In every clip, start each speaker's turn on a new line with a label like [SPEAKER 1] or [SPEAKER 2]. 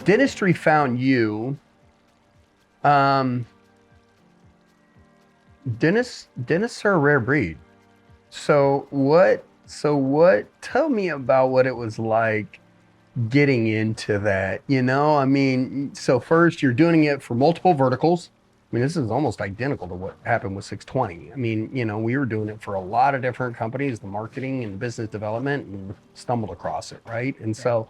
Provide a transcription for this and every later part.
[SPEAKER 1] Dentistry found you. Um, dentists are a rare breed. So what, tell me about what it was like getting into that, I mean, so first you're doing it for multiple verticals. I mean, this is almost identical to what happened with 620. I mean, we were doing it for a lot of different companies, the marketing and business development, and stumbled across it, right? And so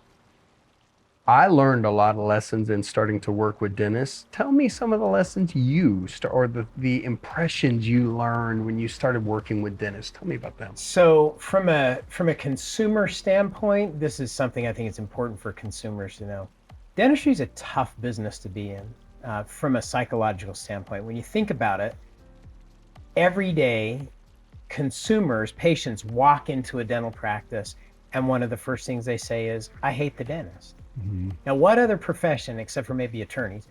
[SPEAKER 1] I learned a lot of lessons in starting to work with dentists. Tell me some of the lessons or the impressions you learned when you started working with dentists. Tell me about them.
[SPEAKER 2] So from a consumer standpoint, this is something I think it's important for consumers to know. Dentistry is a tough business to be in from a psychological standpoint. When you think about it, every day consumers, patients walk into a dental practice and one of the first things they say is, I hate the dentist.
[SPEAKER 1] Mm-hmm.
[SPEAKER 2] Now, what other profession, except for maybe attorneys,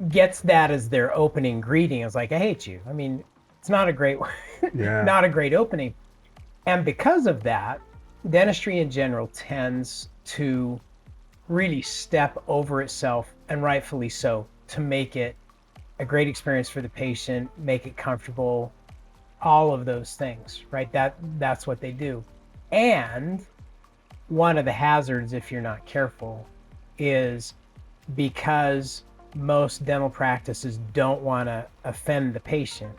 [SPEAKER 2] gets that as their opening greeting? It's like, I hate you. I mean, it's not a great,
[SPEAKER 1] Yeah.
[SPEAKER 2] not a great opening. And because of that, dentistry in general tends to really step over itself, and rightfully so, to make it a great experience for the patient, make it comfortable, all of those things, right? That's what they do. And one of the hazards, if you're not careful, is because most dental practices don't want to offend the patient,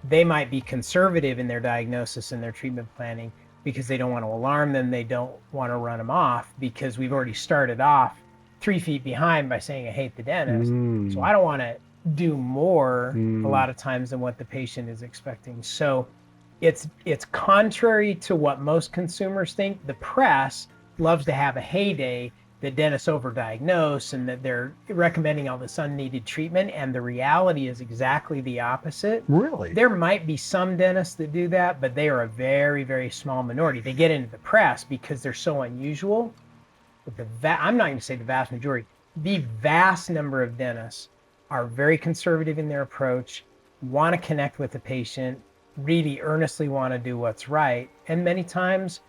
[SPEAKER 2] they might be conservative in their diagnosis and their treatment planning because they don't want to alarm them. They don't want to run them off because we've already started off 3 feet behind by saying, I hate the dentist. So
[SPEAKER 1] Mm,
[SPEAKER 2] I don't want to do more a
[SPEAKER 1] mm,
[SPEAKER 2] lot of times than what the patient is expecting. So it's contrary to what most consumers think. The press loves to have a heyday that dentists overdiagnose and that they're recommending all this unneeded treatment. And the reality is exactly the opposite.
[SPEAKER 1] really?
[SPEAKER 2] There might be some dentists that do that, but they are a very, very small minority. They get into the press because they're so unusual. But I'm not going to say the vast majority, the vast number of dentists are very conservative in their approach, want to connect with the patient, really earnestly want to do what's right, and many times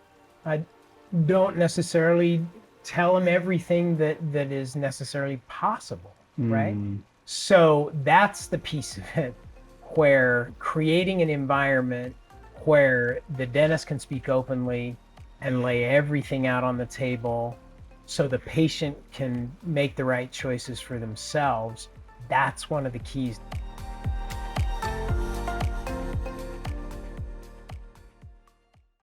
[SPEAKER 2] don't necessarily tell them everything that is necessarily possible, right?
[SPEAKER 1] Mm,
[SPEAKER 2] So that's the piece of it where creating an environment where the dentist can speak openly and lay everything out on the table so the patient can make the right choices for themselves, that's one of the keys.